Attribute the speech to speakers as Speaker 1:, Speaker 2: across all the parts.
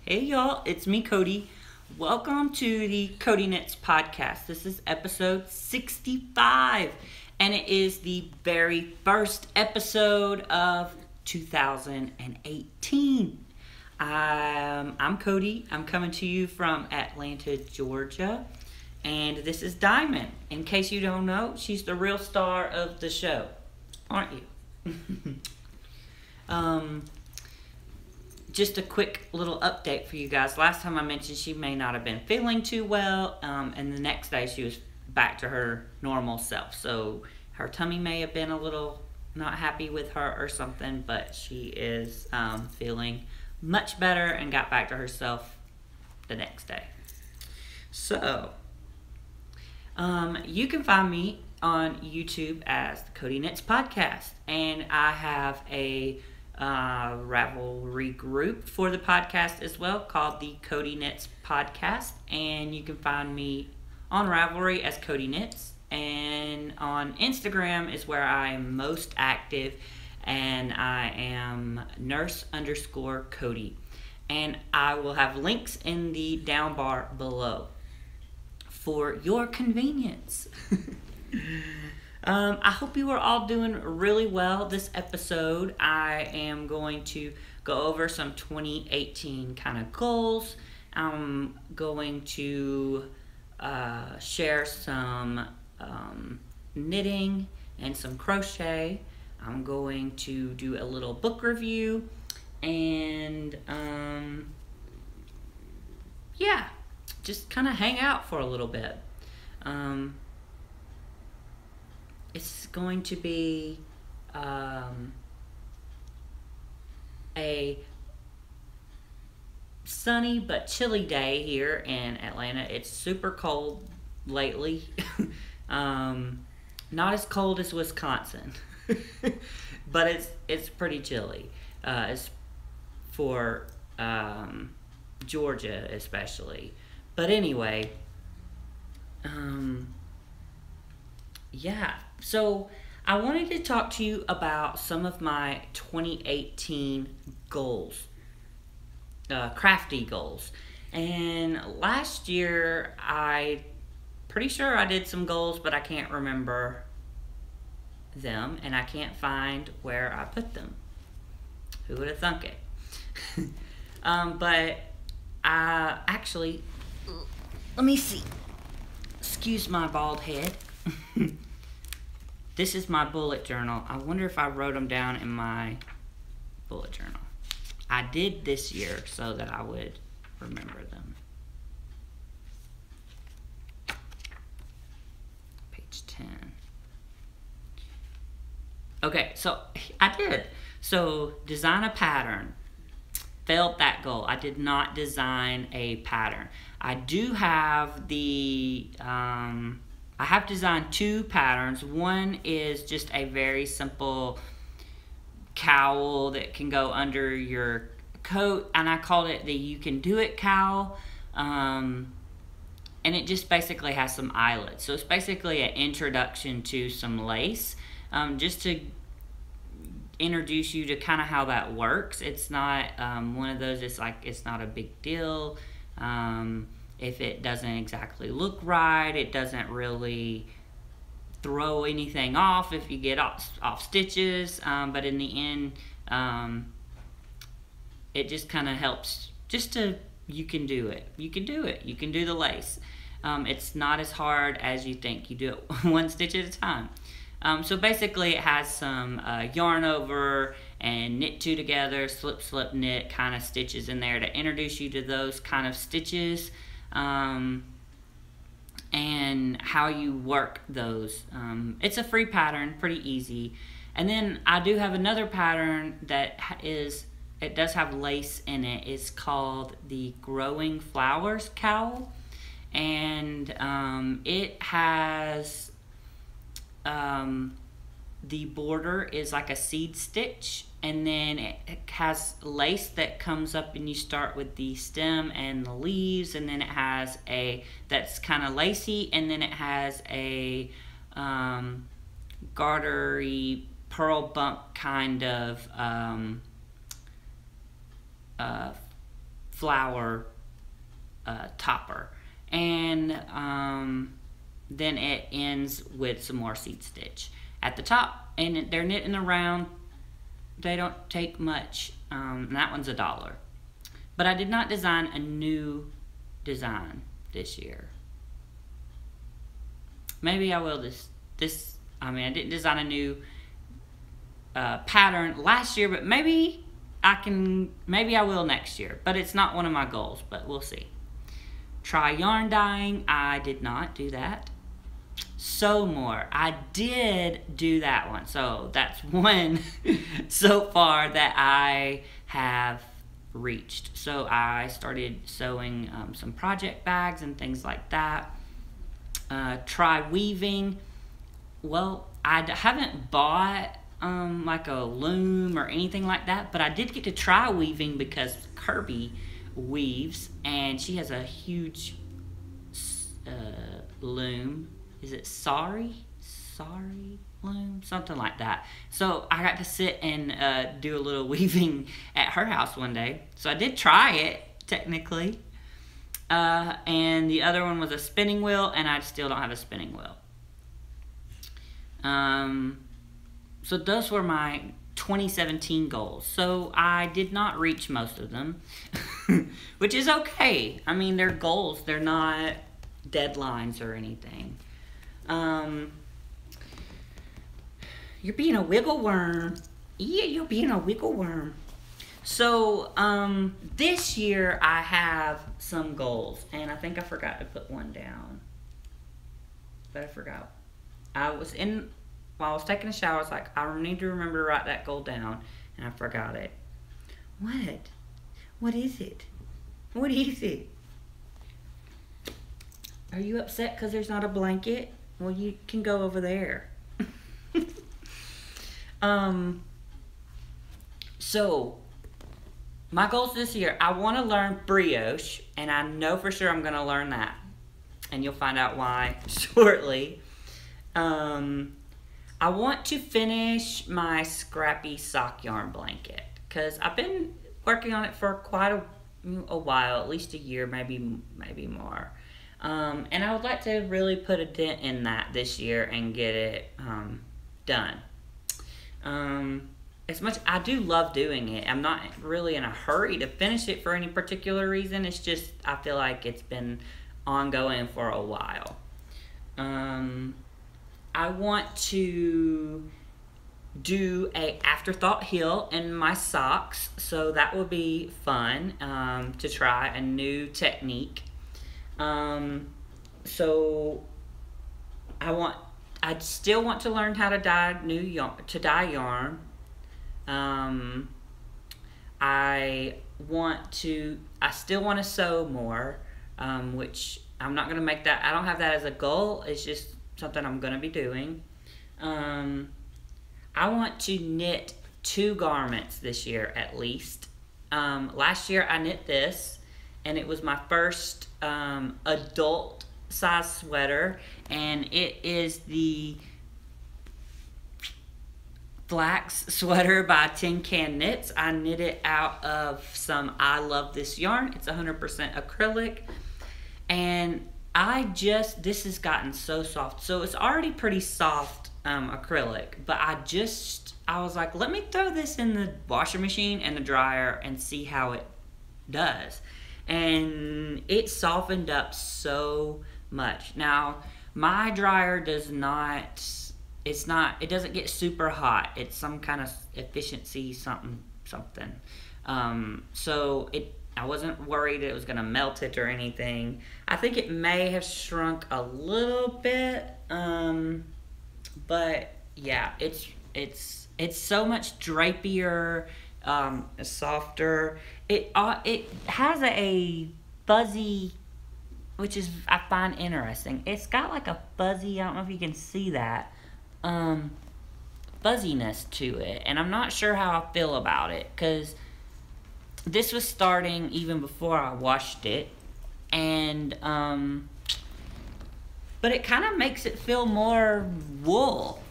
Speaker 1: Hey y'all, it's me Cody. Welcome to the Cody Knits podcast. This is episode 65 and it is the very first episode of 2018. I'm Cody. I'm coming to you from Atlanta, Georgia. And this is Diamond. In case you don't know, she's the real star of the show. Aren't you? Just a quick little update for you guys. Last time I mentioned she may not have been feeling too well, and the next day she was back to her normal self. So her tummy may have been a little not happy with her or something, but she is feeling much better and got back to herself the next day. So you can find me on YouTube as the Cody Knits Podcast, and I have a Ravelry group for the podcast as well called the Cody Knits Podcast, and you can find me on Ravelry as Cody Knits, and on Instagram is where I am most active, and I am nurse_Cody, and I will have links in the down bar below for your convenience. I hope you are all doing really well this episode. I am going to go over some 2018 kind of goals. I'm going to share some knitting and some crochet. I'm going to do a little book review and yeah, just kind of hang out for a little bit. It's going to be a sunny but chilly day here in Atlanta. It's super cold lately. Not as cold as Wisconsin, but it's pretty chilly. It's for Georgia especially. But anyway, yeah. So I wanted to talk to you about some of my 2018 goals, crafty goals. And last year, pretty sure I did some goals, but I can't remember them, and I can't find where I put them. Who would have thunk it? But I actually, let me see. Excuse my bald head. This is my bullet journal. I wonder if I wrote them down in my bullet journal. I did this year so that I would remember them. Page 10. Okay, so I did. So design a pattern. Failed that goal. I did not design a pattern. I do have I have designed two patterns. One is just a very simple cowl that can go under your coat, and I called it the You Can Do It cowl. And it just basically has some eyelets. So it's basically an introduction to some lace, just to introduce you to kind of how that works. It's not one of those, it's not a big deal. If it doesn't exactly look right, it doesn't really throw anything off if you get off stitches, but in the end, it just kind of helps you can do it. You can do it. You can do the lace. It's not as hard as you think. You do it one stitch at a time. So basically it has some yarn over and knit two together, slip, slip, knit kind of stitches in there to introduce you to those kind of stitches. And how you work those. It's a free pattern, pretty easy. And then I do have another pattern that it does have lace in it. It's called the Growing Flowers cowl, and it has the border is like a seed stitch, and then it has lace that comes up, and you start with the stem and the leaves, and then it has that's kind of lacy, and then it has a gartery pearl bump kind of flower topper, and then it ends with some more seed stitch at the top, and they're knit in the round. They don't take much. And that one's $1. But I did not design a new design this year. Maybe I will I didn't design a new pattern last year, but maybe I will next year. But it's not one of my goals, but we'll see. Try yarn dyeing. I did not do that. Sew more. I did do that one. So that's one so far that I have reached. So I started sewing some project bags and things like that. Try weaving. Well, I haven't bought like a loom or anything like that, but I did get to try weaving because Kirby weaves, and she has a huge loom. Is it sari loom? Something like that. So I got to sit and do a little weaving at her house one day. So I did try it, technically. And the other one was a spinning wheel, and I still don't have a spinning wheel. So those were my 2017 goals. So I did not reach most of them, which is okay. I mean, they're goals. They're not deadlines or anything. You're being a wiggle worm. Yeah, you're being a wiggle worm. So, this year I have some goals, and I think I forgot to put one down. But I forgot. While I was taking a shower, I was like, I need to remember to write that goal down, and I forgot it. What? What is it? What is it? Are you upset because there's not a blanket? Well, you can go over there. So, my goals this year, I want to learn brioche, and I know for sure I'm going to learn that. And you'll find out why shortly. I want to finish my Scrappy sock yarn blanket, because I've been working on it for quite a while, at least a year, maybe more. And I would like to really put a dent in that this year and get it done. As much I do love doing it, I'm not really in a hurry to finish it for any particular reason. It's just I feel like it's been ongoing for a while. I want to do a afterthought heel in my socks, so that will be fun to try a new technique. So I still want to learn how to dye yarn. I still want to sew more, which I'm not going to make that, I don't have that as a goal. It's just something I'm going to be doing. I want to knit 2 garments this year at least. Last year I knit this, and it was my first adult size sweater, and it is the flax sweater by Tin Can Knits. I knit it out of some I Love This yarn. It's 100% acrylic, and this has gotten so soft. So it's already pretty soft acrylic, but I was like, let me throw this in the washing machine and the dryer and see how it does. And it softened up so much. Now, my dryer does not, it doesn't get super hot. It's some kind of efficiency something. So I wasn't worried it was gonna melt it or anything. I think it may have shrunk a little bit, but yeah, it's so much drapier, softer. It has a fuzzy, which is I find interesting. It's got like a fuzzy, I don't know if you can see that, fuzziness to it, and I'm not sure how I feel about it, because this was starting even before I washed it, and but it kind of makes it feel more wool,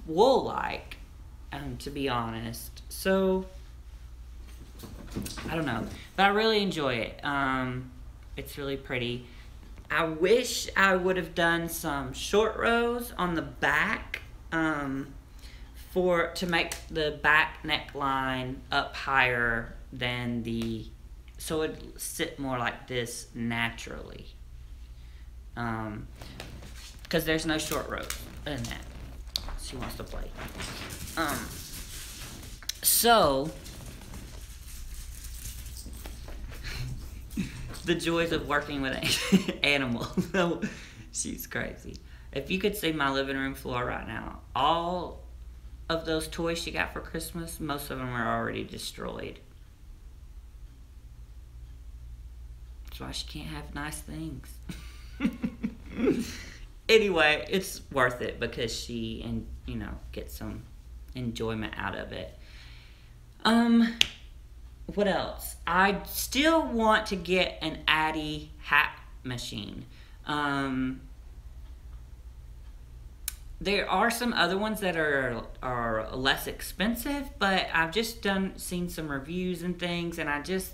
Speaker 1: wool-like, to be honest. So I don't know, but I really enjoy it. It's really pretty. I wish I would have done some short rows on the back to make the back neckline up higher than so it would sit more like this naturally. Because there's no short rows in that. She wants to play. So the joys of working with animals. She's crazy. If you could see my living room floor right now, all of those toys she got for Christmas, most of them are already destroyed. That's why she can't have nice things. Anyway, it's worth it because she gets some enjoyment out of it. What else? I still want to get an Addy hat machine. There are some other ones that are less expensive, but I've just seen some reviews and things, and I just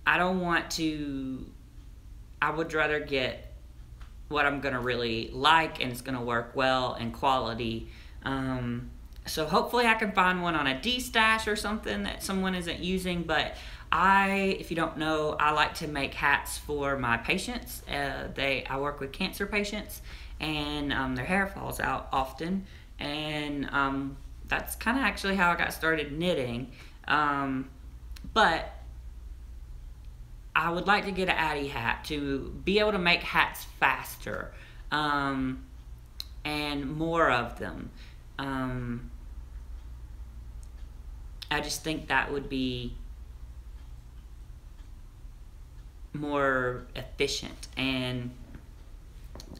Speaker 1: I don't want to. I would rather get what I'm gonna really like and it's gonna work well and quality. So hopefully I can find one on a D-stash or something that someone isn't using. But if you don't know, I like to make hats for my patients. I work with cancer patients, and their hair falls out often, and that's kind of actually how I got started knitting. But I would like to get an Addy hat to be able to make hats faster, and more of them. I just think that would be more efficient, and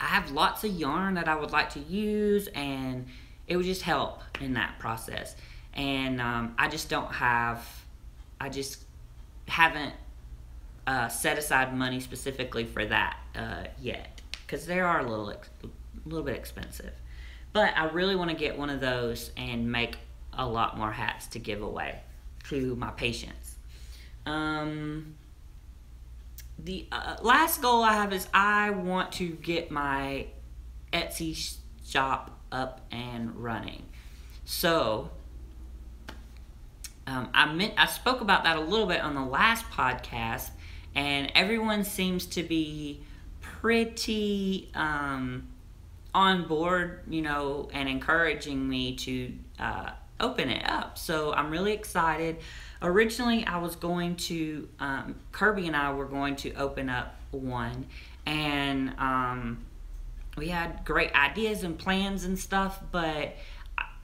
Speaker 1: I have lots of yarn that I would like to use, and it would just help in that process. And I just haven't set aside money specifically for that yet, because they are a little bit expensive. But I really want to get one of those and make a lot more hats to give away to my patients. The last goal I have is I want to get my Etsy shop up and running. So I spoke about that a little bit on the last podcast, and everyone seems to be pretty on board, and encouraging me to open it up. So I'm really excited. Originally, I was going to, Kirby and I were going to open up one, and we had great ideas and plans and stuff, but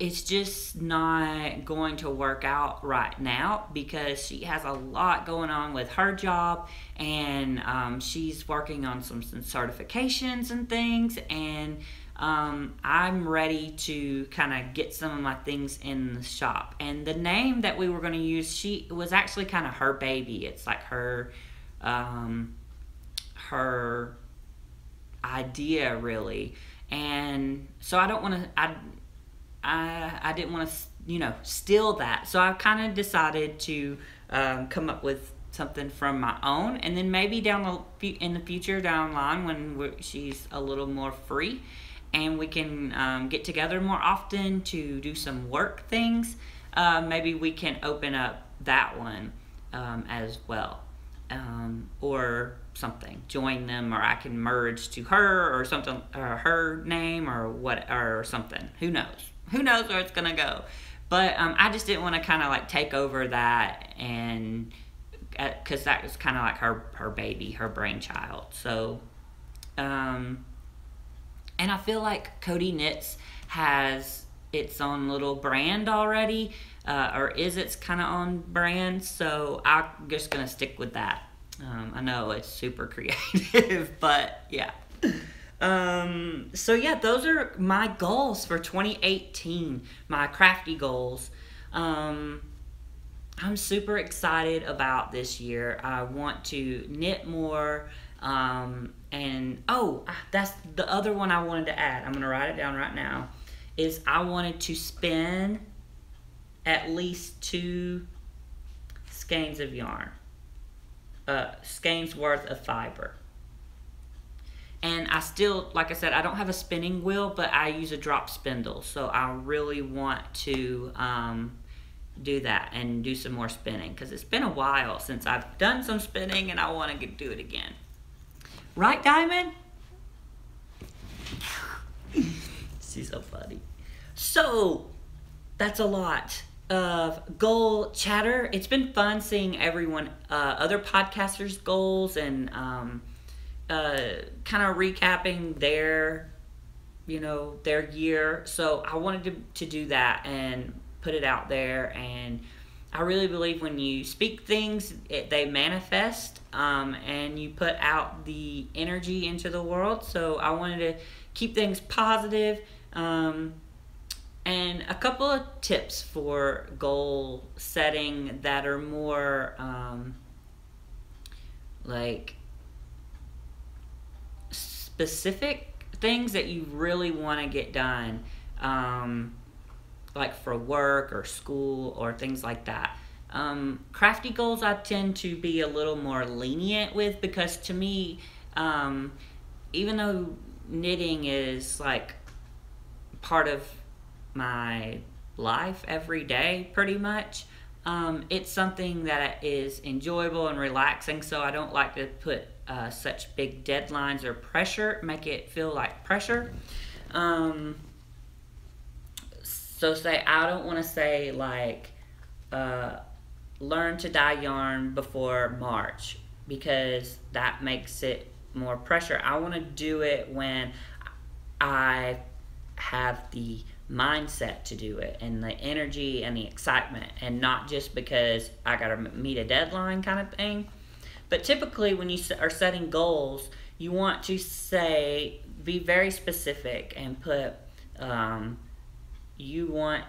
Speaker 1: it's just not going to work out right now because she has a lot going on with her job, and she's working on some certifications and things, and I'm ready to kind of get some of my things in the shop. And the name that we were going to use, it was actually kind of her baby. It's like her idea, really. And so I don't want to, I didn't want to, steal that. So I kind of decided to come up with something from my own, and then maybe in the future down the line when she's a little more free, and we can get together more often to do some work things, maybe we can open up that one as well, or something, join them, or I can merge to her or something, or her name or something. Who knows where it's gonna go. But I just didn't want to kind of like take over that, and because that was kind of like her baby, her brainchild. So and I feel like Codi Knits has its own little brand already, or is its kind of own brand, so I'm just going to stick with that. I know it's super creative, but yeah. So yeah, those are my goals for 2018, my crafty goals. I'm super excited about this year. I want to knit more. And that's the other one I wanted to add. I'm going to write it down right now. Is I wanted to spend at least 2 skeins of yarn, skeins worth of fiber. And I still, like I said, I don't have a spinning wheel, but I use a drop spindle. So I really want to do that and do some more spinning, because it's been a while since I've done some spinning and I want to do it again. Right, Diamond? She's so funny. So that's a lot of goal chatter. It's been fun seeing everyone, other podcasters' goals, and kind of recapping their, their year. So I wanted to do that and put it out there. And I really believe when you speak things, they manifest, and you put out the energy into the world. So I wanted to keep things positive. And a couple of tips for goal setting that are more like specific things that you really want to get done, like for work or school or things like that. Crafty goals I tend to be a little more lenient with, because to me, even though knitting is like part of my life every day pretty much, it's something that is enjoyable and relaxing, so I don't like to put such big deadlines or pressure, make it feel like pressure. So I don't want to say like learn to dye yarn before March, because that makes it more pressure. I want to do it when I have the mindset to do it, and the energy and the excitement, and not just because I gotta meet a deadline kind of thing. But typically when you are setting goals, you want to be very specific and put, you want,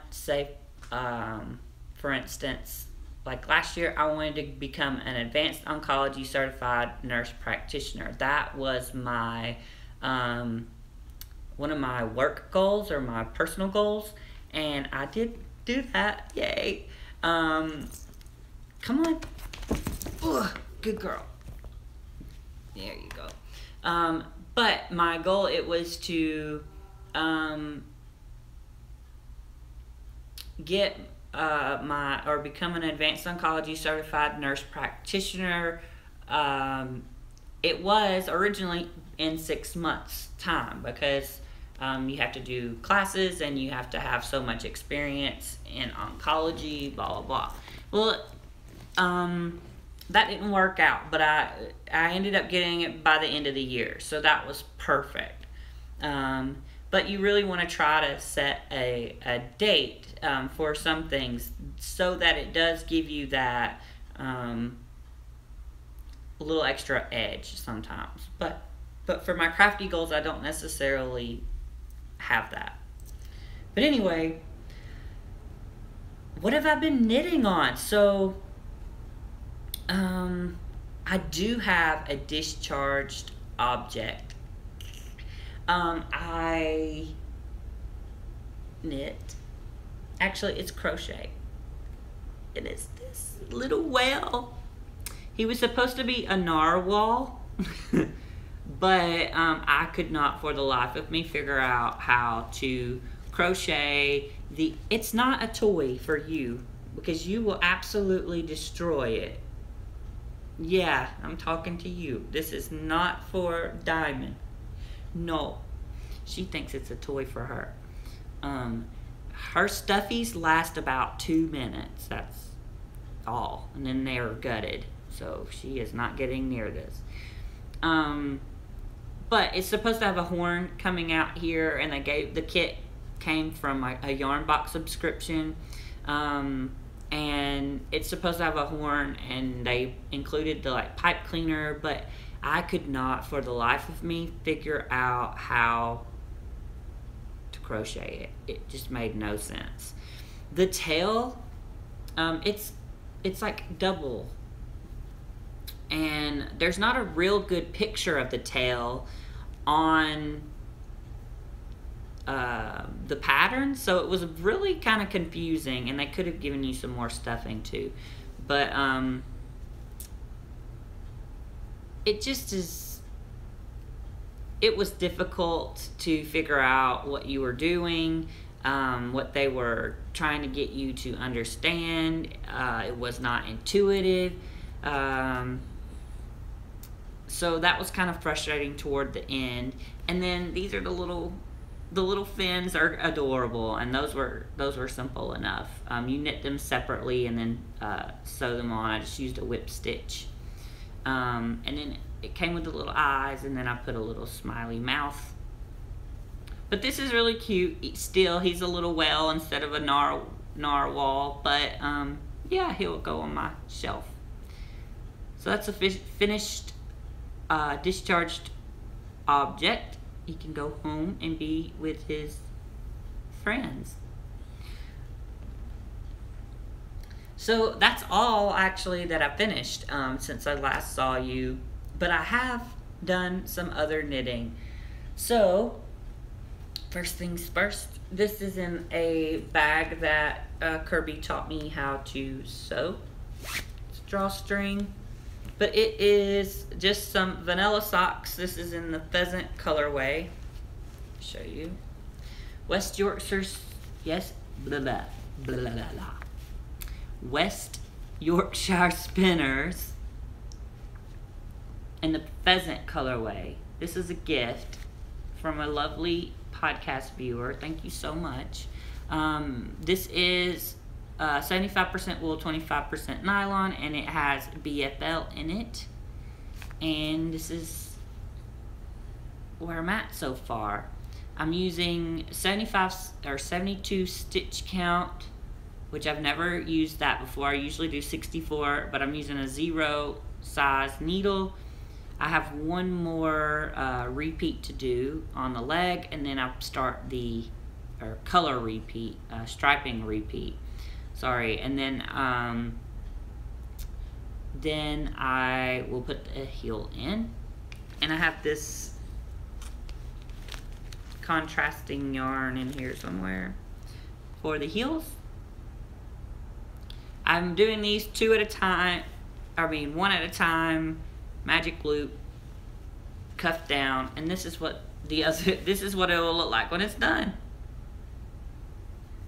Speaker 1: for instance, like last year I wanted to become an advanced oncology certified nurse practitioner. That was my, one of my work goals or my personal goals, and I did do that. Yay. Come on. Ugh, good girl. There you go. But my goal, it was to get become an advanced oncology certified nurse practitioner. It was originally in 6 months time, because you have to do classes and you have to have so much experience in oncology, blah, blah, blah. Well, that didn't work out, but I ended up getting it by the end of the year, so that was perfect. But you really want to try to set a date for some things, so that it does give you that a little extra edge sometimes. But for my crafty goals, I don't necessarily have that. But anyway, what have I been knitting on? So I do have a discharged object. I knit, actually it's crochet, and it's this little whale. He was supposed to be a narwhal, but I could not for the life of me figure out how to crochet it's not a toy for you, because you will absolutely destroy it. Yeah, I'm talking to you. This is not for Diamond. No, she thinks it's a toy for her. Her stuffies last about 2 minutes. That's all, and then they're gutted. So she is not getting near this. But it's supposed to have a horn coming out here, and the kit came from a yarn box subscription. And it's supposed to have a horn, and they included the pipe cleaner, but I could not for the life of me figure out how to crochet it. It just made no sense. The tail, it's like double, and there's not a real good picture of the tail on the pattern, so it was really kind of confusing, and they could have given you some more stuffing too. But it just is, it was difficult to figure out what you were doing, what they were trying to get you to understand. It was not intuitive. So that was kind of frustrating toward the end. And then these are the little fins are adorable, and those were simple enough. You knit them separately and then sew them on. I just used a whip stitch. And then it came with the little eyes, and then I put a little smiley mouth. But this is really cute. Still, he's a little whale instead of a narwhal, but yeah, he'll go on my shelf. So that's a finished discharged object. He can go home and be with his friends. So that's all actually that I finished since I last saw you, but I have done some other knitting. So first things first, this is in a bag that Kirby taught me how to sew. It's drawstring. But it is just some vanilla socks. This is in the pheasant colorway. Show you. West Yorkshire's, yes, blah, blah, blah, blah, blah. West Yorkshire Spinners in the pheasant colorway. This is a gift from a lovely podcast viewer. Thank you so much. This is 75% wool, 25% nylon, and it has BFL in it. And this is where I'm at so far. I'm using 75 or 72 stitch count, which I've never used that before. I usually do 64, but I'm using a 0 size needle. I have one more repeat to do on the leg, and then I'll start the color repeat, striping repeat. Sorry, and then I will put the heel in, and I have this contrasting yarn in here somewhere for the heels. I'm doing these one at a time, magic loop, cuff down, and this is what this is what it will look like when it's done.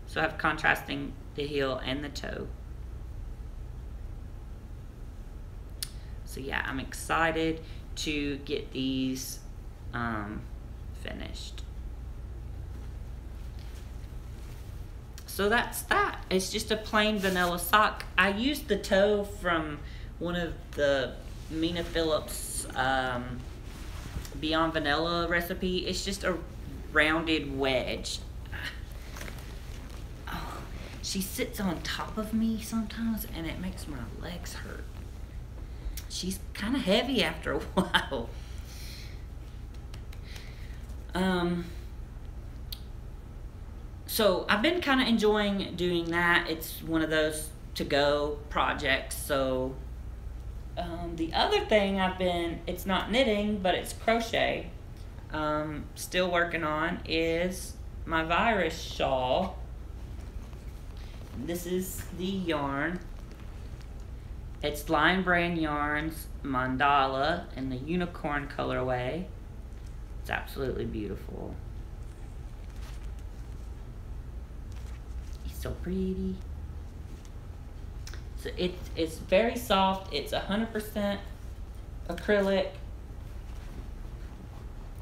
Speaker 1: So I have contrasting the heel and the toe. So yeah, I'm excited to get these finished. So that's that. It's just a plain vanilla sock. I used the toe from one of the Mina Phillips Beyond Vanilla recipe. It's just a rounded wedge. She sits on top of me sometimes, and it makes my legs hurt. She's kind of heavy after a while. So I've been kind of enjoying doing that. It's one of those to-go projects. So the other thing it's not knitting, but it's crochet, still working on, is my virus shawl. This is the yarn. It's Lion Brand Yarns Mandala in the unicorn colorway. It's absolutely beautiful. He's so pretty. So it's very soft. It's 100% acrylic.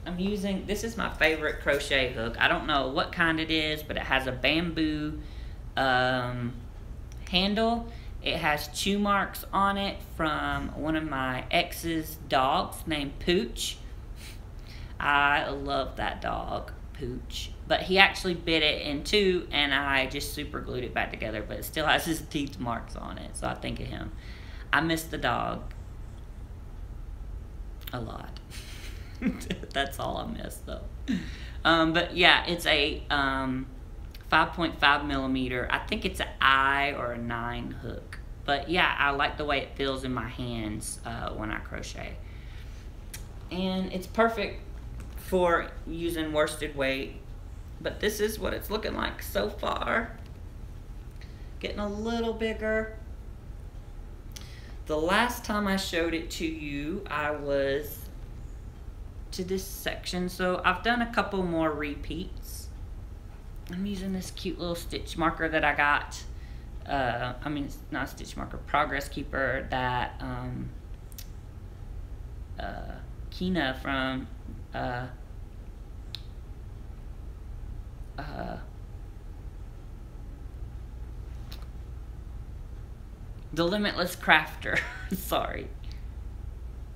Speaker 1: I'm using, this is my favorite crochet hook. I don't know what kind it is, but it has a bamboo handle. It has chew marks on it from one of my ex's dogs named Pooch. I love that dog, Pooch. But he actually bit it in two, and I just super glued it back together, but it still has his teeth marks on it, so I think of him. I miss the dog a lot. That's all I miss, though. But yeah, it's a 5.5 millimeter. I think it's an I or a 9 hook. But yeah, I like the way it feels in my hands when I crochet. And it's perfect for using worsted weight. But this is what it's looking like so far. Getting a little bigger. The last time I showed it to you, I was to this section, so I've done a couple more repeats. I'm using this cute little stitch marker that I got. I mean, it's not a stitch marker, progress keeper that Kina from The Limitless Crafter. Sorry.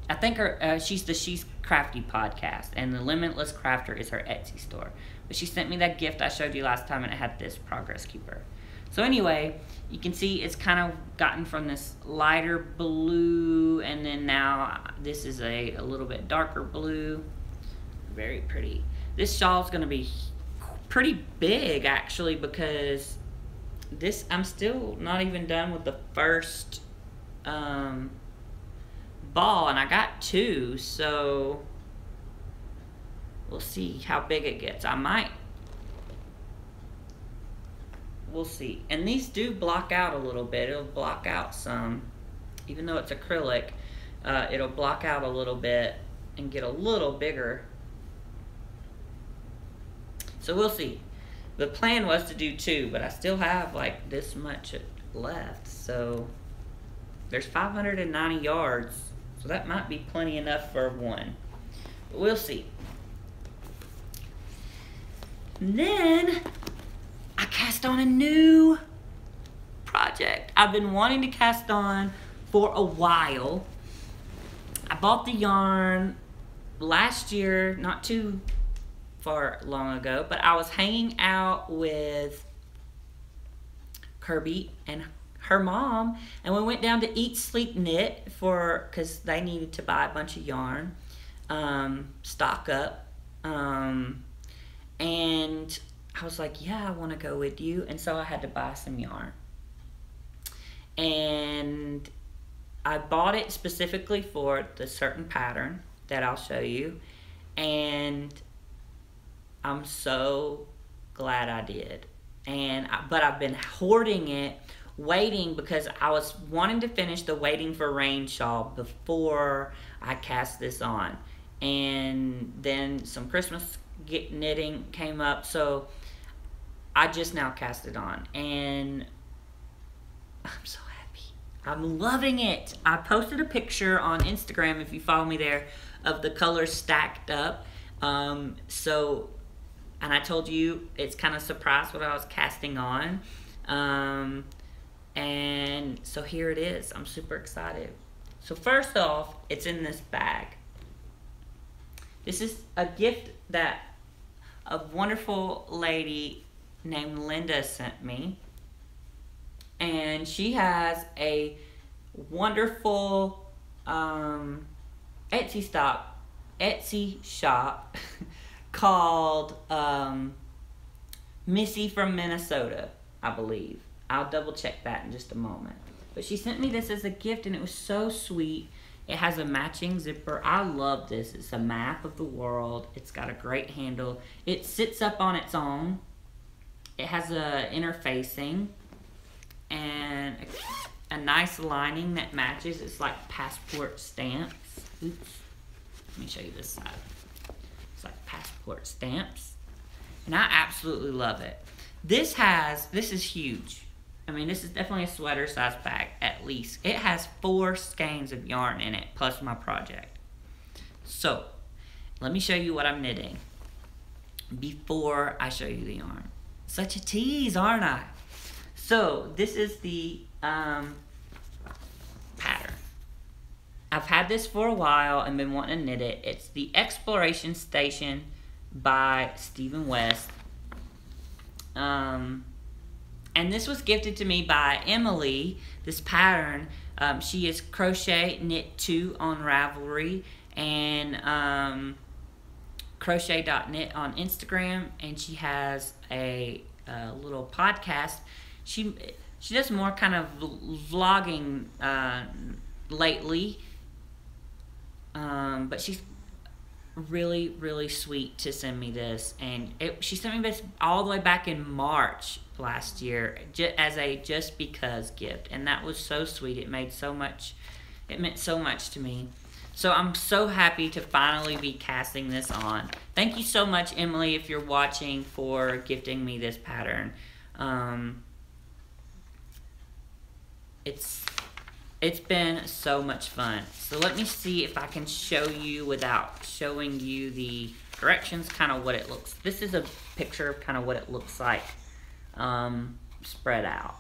Speaker 1: I think she's the She's Crafty podcast, and the Limitless Crafter is her Etsy store. But she sent me that gift I showed you last time, and it had this progress keeper. So anyway, you can see it's kind of gotten from this lighter blue, and then now this is a little bit darker blue. Very pretty. This shawl is going to be pretty big, actually, because this, I'm still not even done with the first ball, and I got 2, so we'll see how big it gets. I might, we'll see. And these do block out a little bit. It'll block out some, even though it's acrylic, it'll block out a little bit and get a little bigger. So we'll see. The plan was to do 2, but I still have like this much left. So there's 590 yards. So that might be plenty enough for 1. But we'll see. And then I cast on a new project I've been wanting to cast on for a while. I bought the yarn last year, not too far long ago, but I was hanging out with Kirby and her mom, and we went down to Eat Sleep Knit because they needed to buy a bunch of yarn, stock up, and I was like, yeah, I want to go with you. And so I had to buy some yarn, and I bought it specifically for the certain pattern that I'll show you, and I'm so glad I did. But I've been hoarding it, waiting, because I was wanting to finish the Waiting for Rain shawl before I cast this on. And then some Christmas knitting came up, so I just now cast it on. And I'm so happy. I'm loving it. I posted a picture on Instagram, if you follow me there, of the colors stacked up. And I told you it's kind of surprised what I was casting on. And so here it is. I'm super excited. So first off, it's in this bag. This is a gift that a wonderful lady named Linda sent me. And she has a wonderful Etsy shop called Missy from Minnesota, I believe. I'll double check that in just a moment. But she sent me this as a gift, and it was so sweet. It has a matching zipper. I love this. It's a map of the world. It's got a great handle. It sits up on its own. It has a interfacing and a nice lining that matches. It's like passport stamps. Oops. Let me show you this side. It's like passport stamps. And I absolutely love it. This is huge. I mean, this is definitely a sweater size bag, at least. It has 4 skeins of yarn in it, plus my project. So, let me show you what I'm knitting before I show you the yarn. Such a tease, aren't I? So, this is the pattern. I've had this for a while and been wanting to knit it. It's the Exploration Station by Stephen West. And this was gifted to me by Emily, this pattern. She is Crochet Knit 2 on Ravelry, and crochet.knit on Instagram, and she has a little podcast. She does more kind of vlogging lately, but she's really, really sweet to send me this. And she sent me this all the way back in March last year as a just because gift, and that was so sweet. It made so much It meant so much to me. So I'm so happy to finally be casting this on. Thank you so much, Emily, if you're watching, for gifting me this pattern. It's been so much fun. So let me see if I can show you without showing you the directions, kind of what it looks. This is a picture of kind of what it looks like spread out.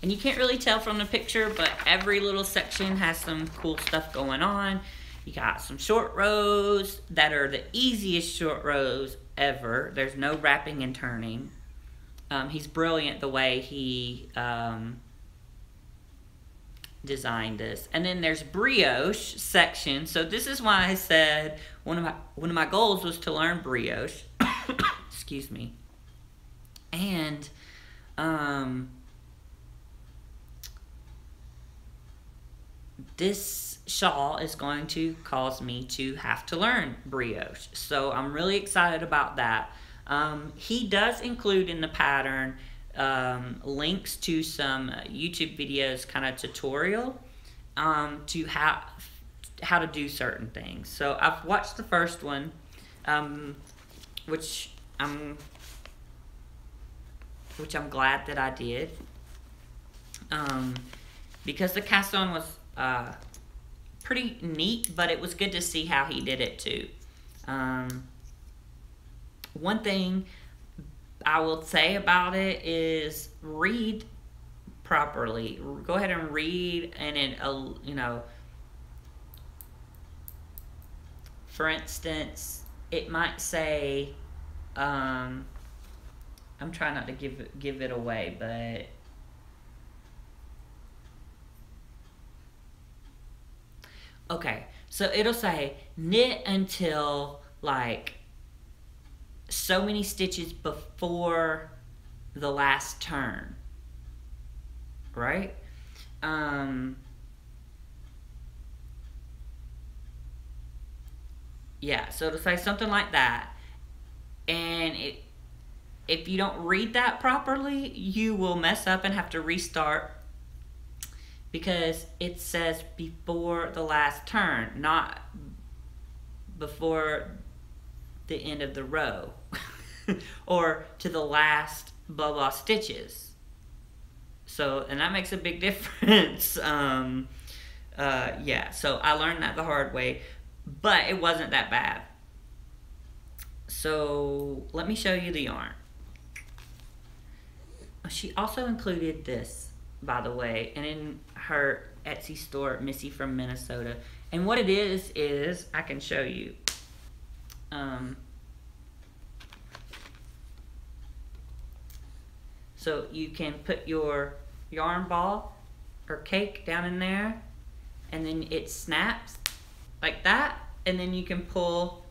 Speaker 1: And you can't really tell from the picture, but every little section has some cool stuff going on. You got some short rows that are the easiest short rows ever. There's no wrapping and turning. He's brilliant the way he designed this. And then there's brioche section. So this is why I said one of my goals was to learn brioche. Excuse me. And this shawl is going to cause me to have to learn brioche. So I'm really excited about that. He does include in the pattern links to some YouTube videos, kind of tutorial to how to do certain things. So I've watched the first one, which I'm glad that I did, because the cast on was pretty neat, but it was good to see how he did it too. One thing I will say about it is read properly. Go ahead and read, and it, you know, for instance, it might say, I'm trying not to give it away, but okay, so it'll say knit until like so many stitches before the last turn, right? Yeah, so it'll say something like that, and if you don't read that properly, you will mess up and have to restart, because it says before the last turn, not before the end of the row or to the last blah blah stitches. So, and that makes a big difference. Yeah, so I learned that the hard way, but it wasn't that bad. So let me show you the yarn. She also included this, by the way, and in her Etsy store, Missy from Minnesota. And what it is I can show you. So you can put your yarn ball or cake down in there, and then it snaps like that, and then you can pull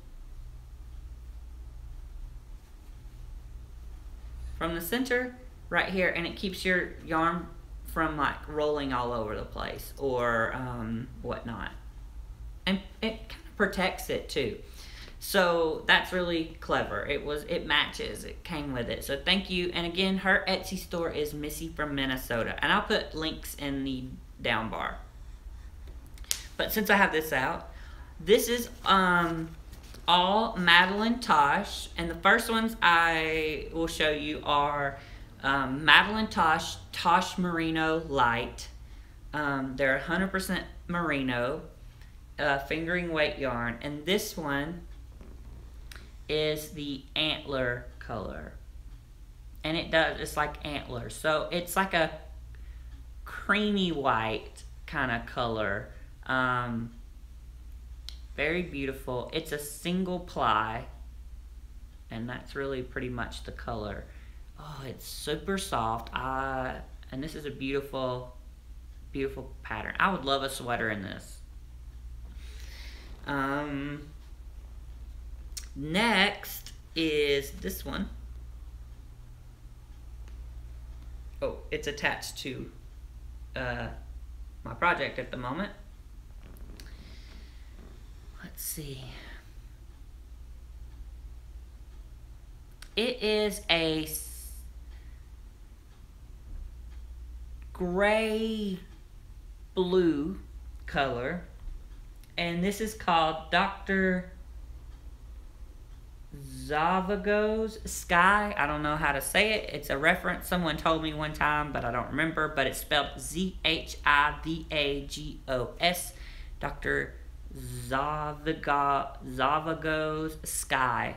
Speaker 1: from the center right here, and it keeps your yarn from like rolling all over the place or whatnot, and it kind of protects it too. So that's really clever. It matches, it came with it. So thank you. And again, her Etsy store is Missy from Minnesota, and I'll put links in the down bar. But since I have this out, this is all Madeline Tosh, and the first ones I will show you are Madeline Tosh Merino Light. They're 100% merino, fingering weight yarn, and this one is the antler color, and it's like antler, so it's like a creamy white kind of color. Very beautiful. It's a single ply, and that's really pretty much the color. Oh, it's super soft. And this is a beautiful, beautiful pattern. I would love a sweater in this. Next is this one. Oh, it's attached to my project at the moment. Let's see. It is a gray blue color, and this is called Dr. Zavago's Sky. I don't know how to say it. It's a reference someone told me one time, but I don't remember. But it's spelled Zhivagos. Dr. Zavago's Sky.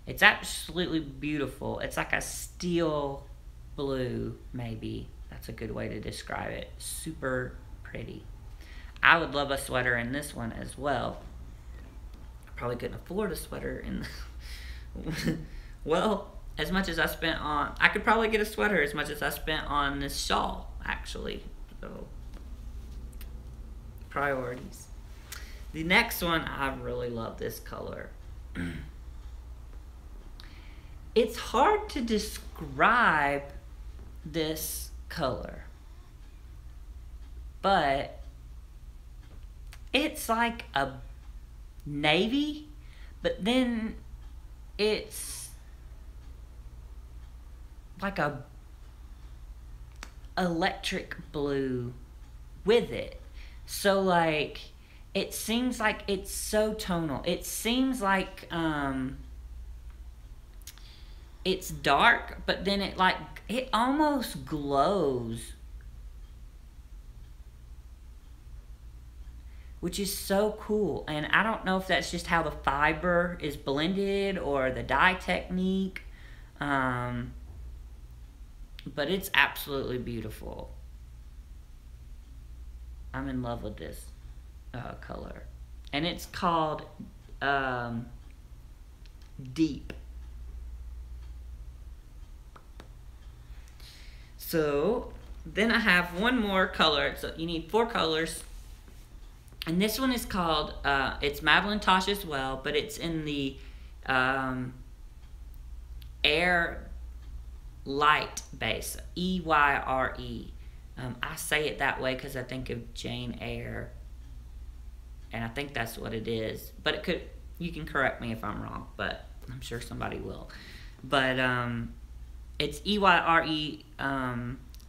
Speaker 1: It's absolutely beautiful. It's like a steel blue, maybe. That's a good way to describe it. Super pretty. I would love a sweater in this one as well. I probably couldn't afford a sweater in well, as much as I spent on, I could probably get a sweater as much as I spent on this shawl, actually. So, priorities. The next one, I really love this color. It's hard to describe this color, but it's like a navy, but then it's like a electric blue with it. So like it seems like it's so tonal. It seems like it's dark, but then it almost glows, which is so cool. And I don't know if that's just how the fiber is blended or the dye technique, but it's absolutely beautiful. I'm in love with this color, and it's called Deep. So then I have one more color. So you need 4 colors. And this one is called, it's Madeline Tosh as well, but it's in the Air Light base, E-Y-R-E. I say it that way because I think of Jane Eyre, and I think that's what it is. But it could, you can correct me if I'm wrong, but I'm sure somebody will. But it's E-Y-R-E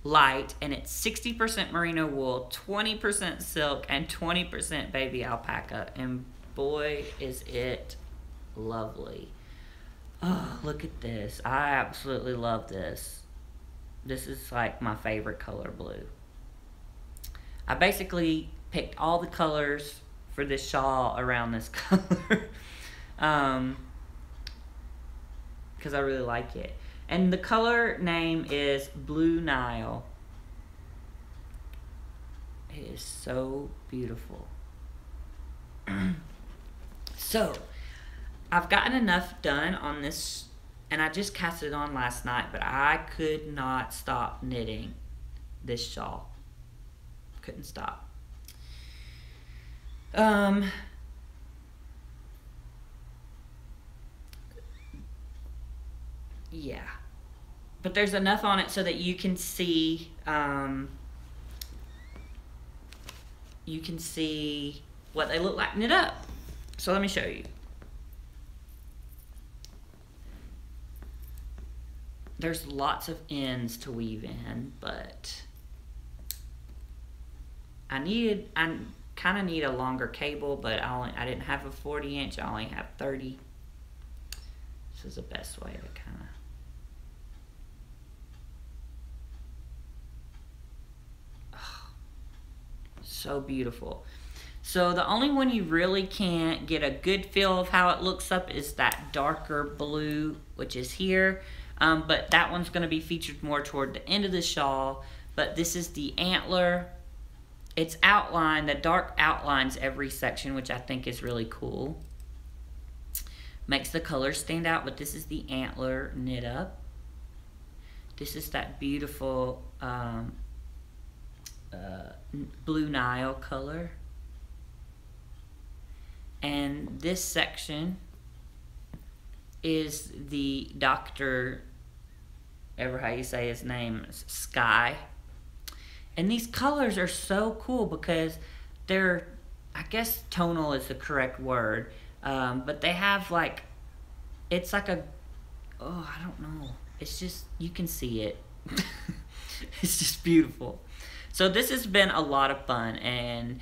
Speaker 1: light, and it's 60% merino wool, 20% silk, and 20% baby alpaca. And boy, is it lovely. Oh, look at this. I absolutely love this. This is like my favorite color, blue. I basically picked all the colors for this shawl around this color because I really like it. And the color name is Blue Nile. It is so beautiful. So, I've gotten enough done on this, and I just cast it on last night, but I could not stop knitting this shawl. Couldn't stop. Yeah, but there's enough on it so that you can see what they look like knit up. So let me show you. There's lots of ends to weave in, but I kind of need a longer cable, but I didn't have a 40-inch. I only have 30. This is the best way to kind of. So beautiful. So the only one you really can't get a good feel of how it looks up is that darker blue, which is here. But that one's going to be featured more toward the end of the shawl. But this is the antler. It's outlined, the dark outlines every section, which I think is really cool. Makes the colors stand out, but this is the antler knit up. This is that beautiful Blue Nile color. And this section is the Dr. ever how you say his name, Sky. And these colors are so cool because they're, I guess tonal is the correct word, but they have like, it's like a, oh, I don't know. It's just, you can see it. It's just beautiful. So this has been a lot of fun, and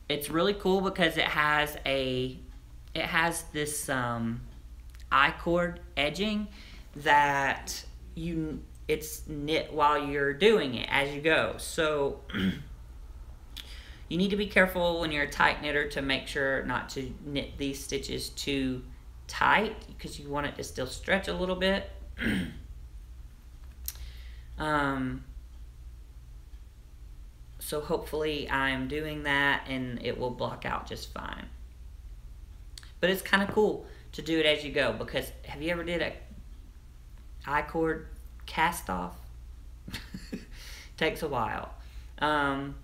Speaker 1: it's really cool because it has this I-cord edging that it's knit while you're doing it as you go. So you need to be careful when you're a tight knitter to make sure not to knit these stitches too tight, because you want it to still stretch a little bit. So hopefully I'm doing that and it will block out just fine. But it's kind of cool to do it as you go, because have you ever did a I-cord cast off? Takes a while. But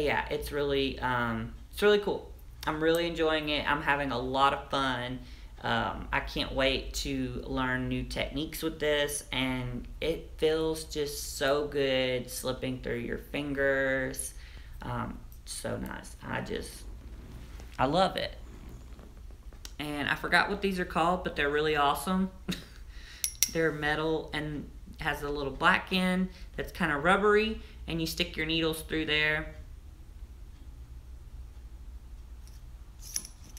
Speaker 1: yeah, it's really cool. I'm really enjoying it. I'm having a lot of fun. I can't wait to learn new techniques with this, and it feels just so good slipping through your fingers. So nice. I love it. And I forgot what these are called, but they're really awesome. They're metal and has a little black end that's kind of rubbery, and you stick your needles through there.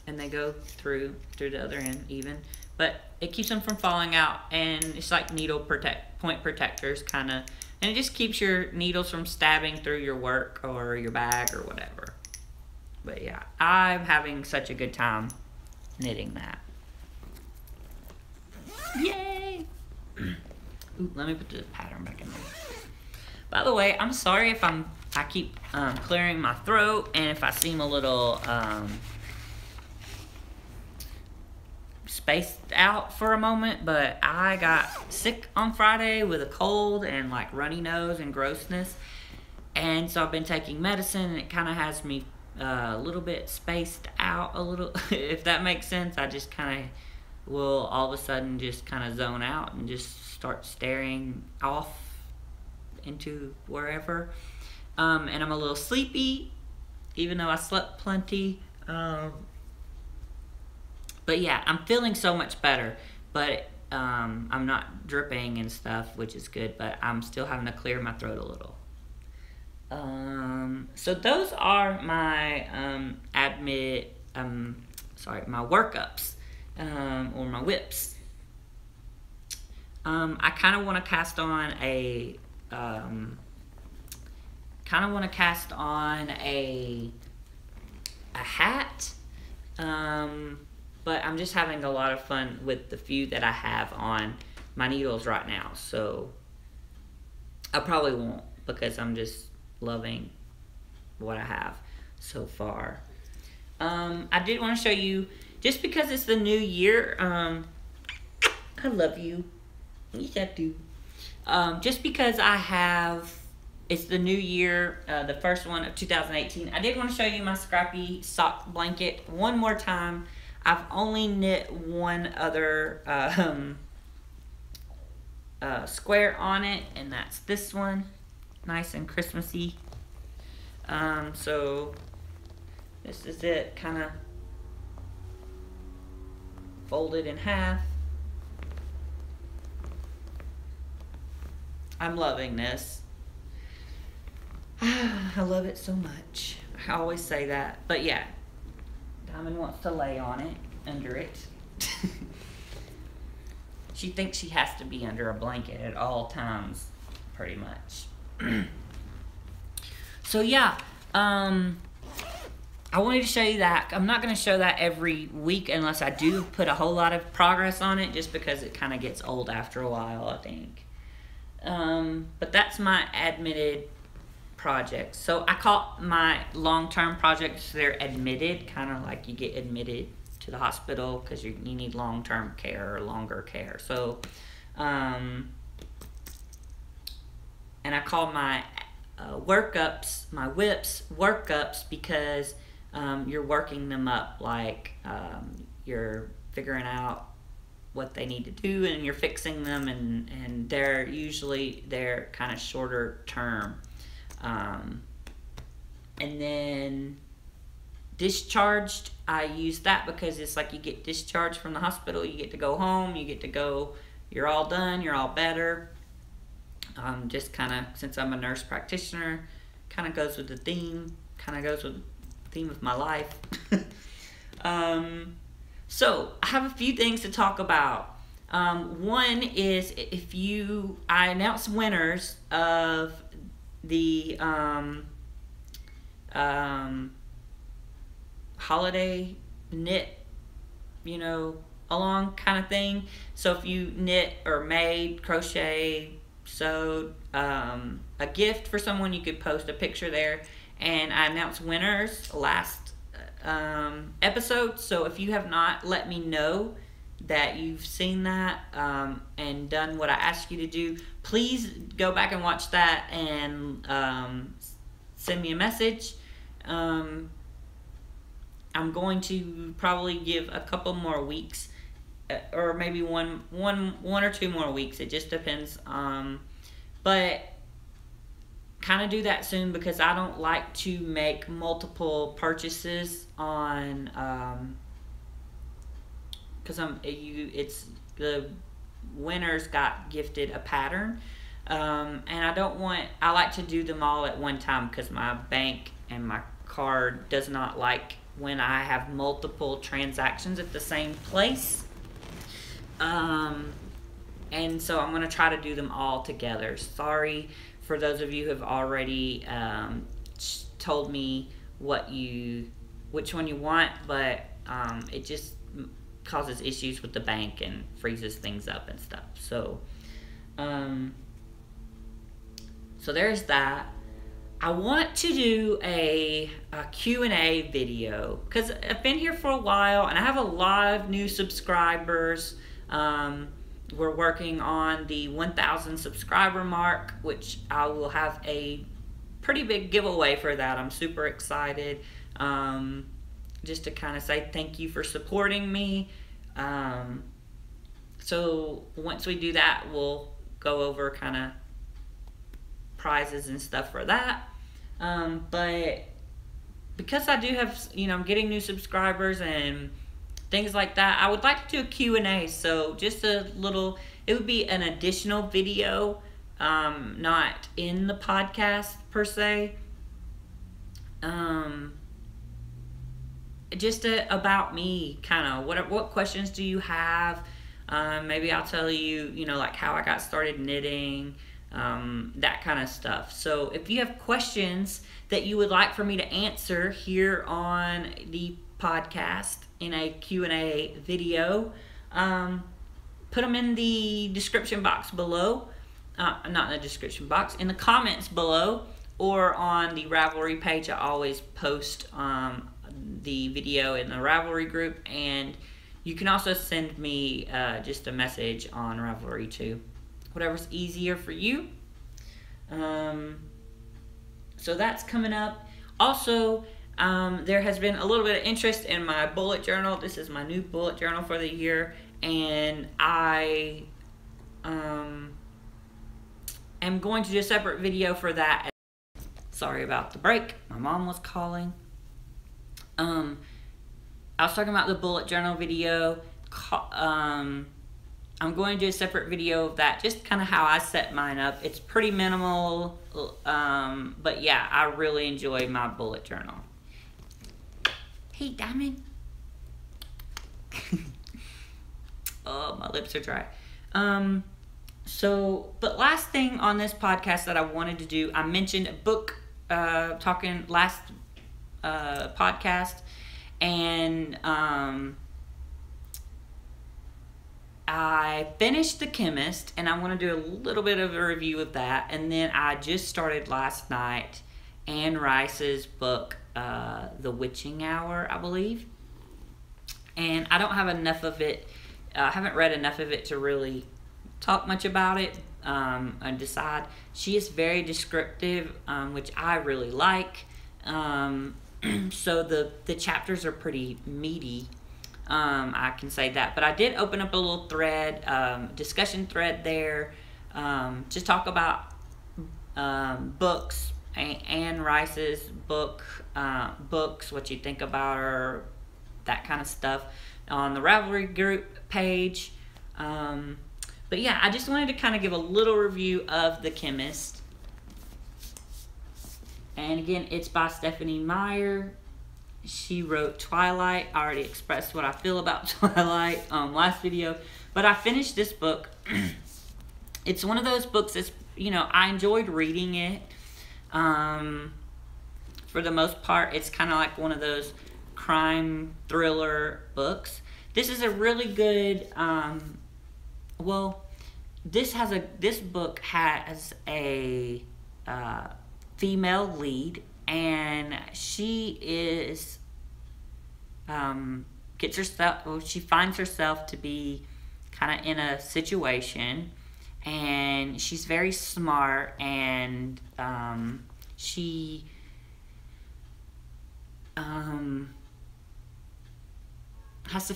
Speaker 1: And they go through the other end even, but it keeps them from falling out, and it's like needle point protectors kind of, and it just keeps your needles from stabbing through your work or your bag or whatever. But yeah, I'm having such a good time knitting that. Yay! Ooh, let me put the pattern back in there. By the way, I'm sorry if I keep clearing my throat, and if I seem a little spaced out for a moment, but I got sick on Friday with a cold and like runny nose and grossness, and so I've been taking medicine, and it kind of has me a little bit spaced out a little, if that makes sense. I just kind of will all of a sudden just kind of zone out and just start staring off into wherever, and I'm a little sleepy even though I slept plenty. But yeah, I'm feeling so much better, but I'm not dripping and stuff, which is good, but I'm still having to clear my throat a little. So those are my my workups, or my whips. I kind of want to cast on a hat. But I'm just having a lot of fun with the few that I have on my needles right now. So I probably won't, because I'm just loving what I have so far. I did want to show you, just because it's the new year, I love you. Yes, I do. Just because it's the new year, the first one of 2018, I did want to show you my Scrappy sock blanket one more time. I've only knit one other square on it, and that's this one. Nice and Christmassy. So this is it, kind of folded in half. I'm loving this. I love it so much. I always say that, but yeah. Diamond wants to lay on it, under it. She thinks she has to be under a blanket at all times, pretty much. So yeah, I wanted to show you that. I'm not going to show that every week unless I do put a whole lot of progress on it, just because it kind of gets old after a while, I think. But that's my admitted projects. So I call my long-term projects, they're admitted, kind of like you get admitted to the hospital because you need long-term care or longer care. So and I call my workups, my whips, workups, because you're working them up, like you're figuring out what they need to do, and you're fixing them, and they're kind of shorter term. And then discharged, I use that because it's like you get discharged from the hospital, you get to go home, you're all done, you're all better. Just kind of, since I'm a nurse practitioner, kind of goes with the theme, kind of goes with the theme of my life. So I have a few things to talk about. One is I announced winners of the holiday knit, along kind of thing. So if you knit or made, crochet, sewed a gift for someone, you could post a picture there. And I announced winners last episode. So if you have not, let me know that you've seen that and done what I asked you to do. Please go back and watch that and send me a message. I'm going to probably give a couple more weeks, or maybe one or two more weeks. It just depends. But kind of do that soon, because I don't like to make multiple purchases on because it's the winners got gifted a pattern, and I like to do them all at one time, because my bank and my card does not like when I have multiple transactions at the same place. And so I'm going to try to do them all together. Sorry for those of you who have already told me which one you want, but it just causes issues with the bank and freezes things up and stuff. So so there's that. I want to do a Q&A video, because I've been here for a while and I have a lot of new subscribers. We're working on the 1,000 subscriber mark, which I will have a pretty big giveaway for that. I'm super excited, just to kind of say thank you for supporting me. So once we do that, we'll go over kind of prizes and stuff for that. But because I do have, I'm getting new subscribers and things like that, I would like to do a Q&A. So just it would be an additional video, not in the podcast per se. Just about me, kind of what questions do you have? Maybe I'll tell you, like how I got started knitting, that kind of stuff. So if you have questions that you would like for me to answer here on the podcast in a Q&A video, put them in the description box below. Not in the description box, in the comments below, or on the Ravelry page. I always post the video in the Ravelry group, and you can also send me just a message on Ravelry too. Whatever's easier for you. So that's coming up. Also, there has been a little bit of interest in my bullet journal. This is my new bullet journal for the year, and I am going to do a separate video for that. Sorry about the break. My mom was calling. I was talking about the bullet journal video. I'm going to do a separate video of that, just kind of how I set mine up. It's pretty minimal, but yeah, I really enjoy my bullet journal. Hey, Diamond. Oh, my lips are dry. But last thing on this podcast that I wanted to do, I mentioned a book talking last podcast, and I finished The Chemist, and I want to do a little bit of a review of that. And then I just started last night Anne Rice's book, The Witching Hour, I believe. And I don't have enough of it. I haven't read enough of it to really talk much about it and decide. She is very descriptive, which I really like. So the chapters are pretty meaty. I can say that. But I did open up a little thread, discussion thread there, to talk about books, Anne Rice's books, what you think about her, that kind of stuff, on the Ravelry group page. But yeah, I just wanted to kind of give a little review of The Chemist. And again, it's by Stephanie Meyer. She wrote Twilight. I already expressed what I feel about Twilight last video. But I finished this book. It's one of those books that's, you know, I enjoyed reading it. For the most part, it's kind of like one of those crime thriller books. This is a really good, well, this book has a female lead, and she is she finds herself to be kind of in a situation, and she's very smart, and she has to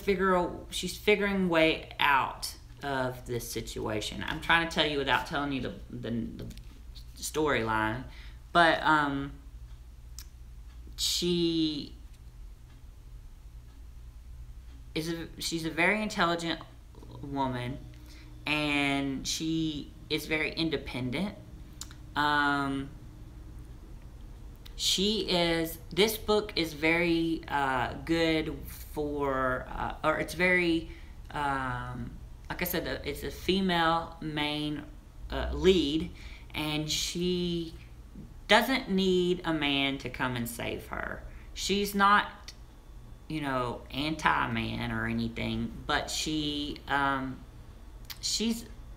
Speaker 1: she's figuring way out of this situation. I'm trying to tell you without telling you the storyline, but she's a very intelligent woman, and she is very independent. This book is very good for, or it's very, like I said, it's a female main lead, and she doesn't need a man to come and save her. She's not, you know, anti-man or anything, but she's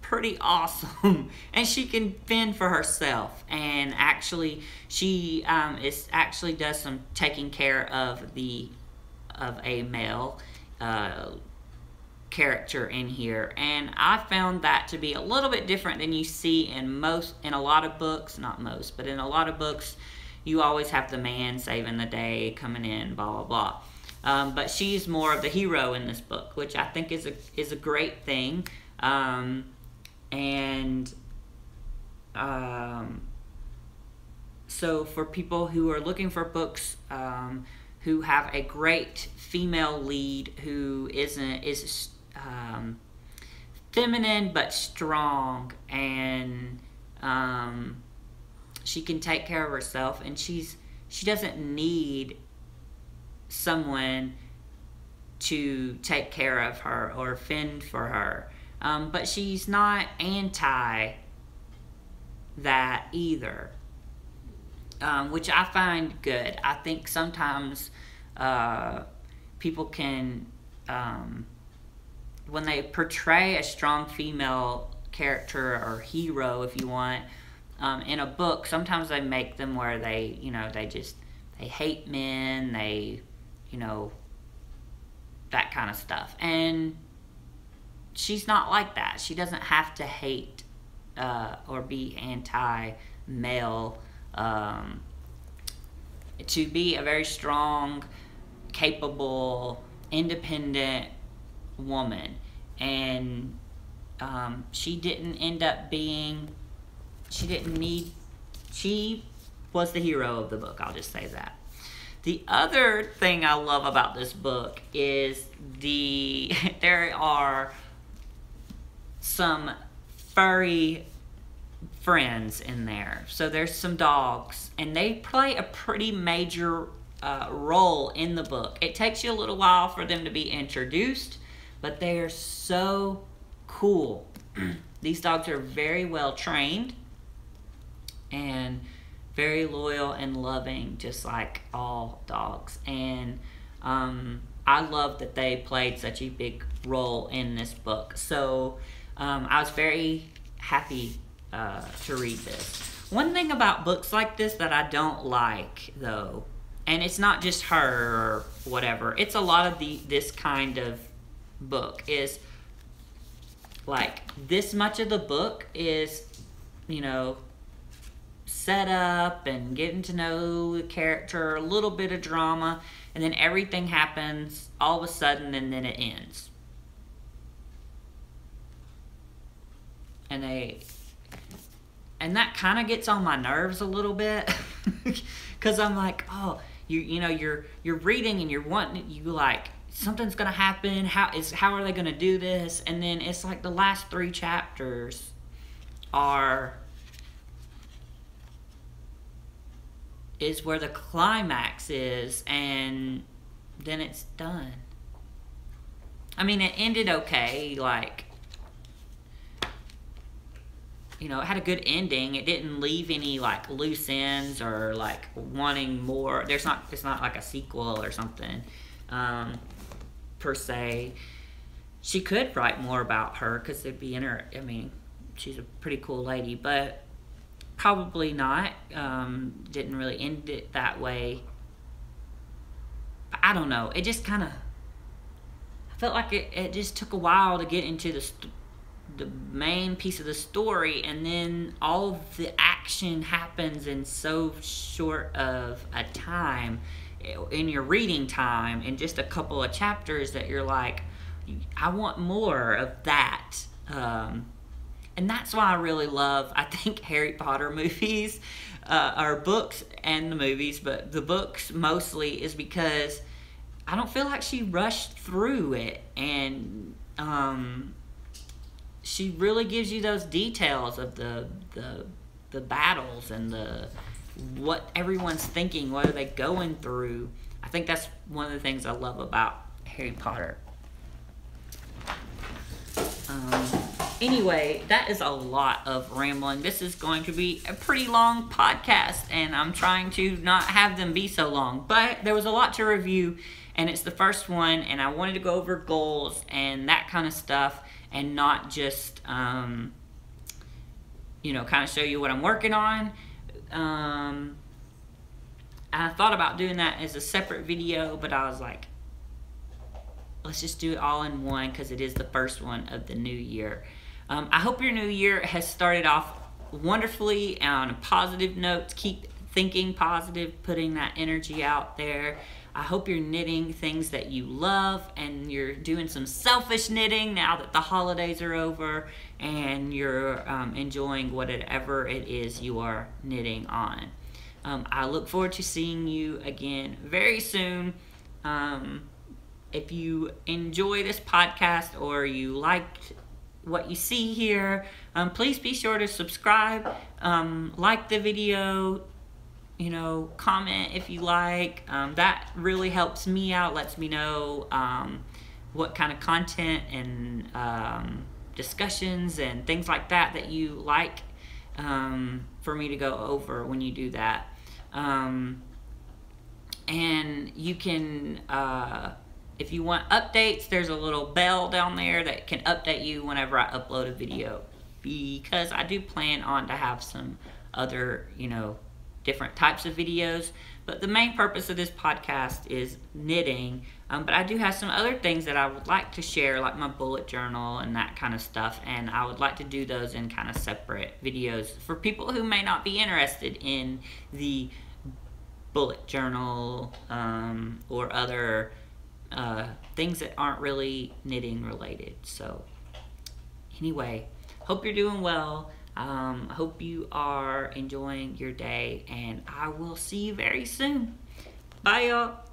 Speaker 1: pretty awesome, and she can fend for herself. And actually, she does some taking care of a male character in here, and I found that to be a little bit different than you see in a lot of books. Not most, but in a lot of books, you always have the man saving the day, coming in, blah blah blah. But she's more of the hero in this book, which I think is a great thing. So for people who are looking for books who have a great female lead who is feminine but strong, and she can take care of herself, and she doesn't need someone to take care of her or fend for her. But she's not anti that either, which I find good. I think sometimes people can, when they portray a strong female character or hero, if you want, in a book, sometimes they make them where they, you know, they hate men, you know, that kind of stuff. And she's not like that. She doesn't have to hate or be anti-male to be a very strong, capable, independent woman. And she didn't end up being, she was the hero of the book, I'll just say that. The other thing I love about this book is there are some furry friends in there. So there's some dogs, and they play a pretty major role in the book. It takes you a little while for them to be introduced, but they are so cool. These dogs are very well trained and very loyal and loving, just like all dogs. And I love that they played such a big role in this book. So I was very happy to read this. One thing about books like this that I don't like, though, and it's not just her or whatever, it's a lot of this kind of book, is like this much of the book is, you know, set up and getting to know the character, a little bit of drama, and then everything happens all of a sudden, and then it ends. And that kind of gets on my nerves a little bit, because I'm like, oh, you're reading and you're wanting, you like something's gonna happen. How are they gonna do this? And then it's like the last 3 chapters is where the climax is, and then it's done. I mean, it ended okay, like, you know, it had a good ending. It didn't leave any like loose ends or like wanting more. It's not like a sequel or something, per se. She could write more about her, because it'd be I mean, she's a pretty cool lady, but probably not. Didn't really end it that way. But I don't know. It just kind of, I felt like it just took a while to get into the main piece of the story, and then all of the action happens in so short of a time in your reading time, in just a couple of chapters, that you're like, I want more of that. And that's why I really love, I think, Harry Potter movies, or books and the movies, but the books mostly, is because I don't feel like she rushed through it, and she really gives you those details of the battles and what everyone's thinking, what are they going through. I think that's one of the things I love about Harry Potter. Anyway, that is a lot of rambling. This is going to be a pretty long podcast, and I'm trying to not have them be so long. But there was a lot to review, and it's the first one, and I wanted to go over goals and that kind of stuff, and not just, you know, kind of show you what I'm working on. I thought about doing that as a separate video, but I was like, let's just do it all in one, because it is the first one of the new year. I hope your new year has started off wonderfully on a positive note. Keep thinking positive, putting that energy out there. I hope you're knitting things that you love, and you're doing some selfish knitting now that the holidays are over, and you're enjoying whatever it is you are knitting on. I look forward to seeing you again very soon. If you enjoy this podcast, or you liked what you see here, please be sure to subscribe, like the video, you know, comment if you like. That really helps me out, lets me know what kind of content and discussions and things like that you like, for me to go over when you do that. And you can, if you want updates, there's a little bell down there that can update you whenever I upload a video, because I do plan on to have some other, you know, different types of videos, but the main purpose of this podcast is knitting. But I do have some other things that I would like to share, like my bullet journal and that kind of stuff, and I would like to do those in kind of separate videos for people who may not be interested in the bullet journal, or other things that aren't really knitting related. So anyway, hope you're doing well. Hope you are enjoying your day, and I will see you very soon. Bye, y'all.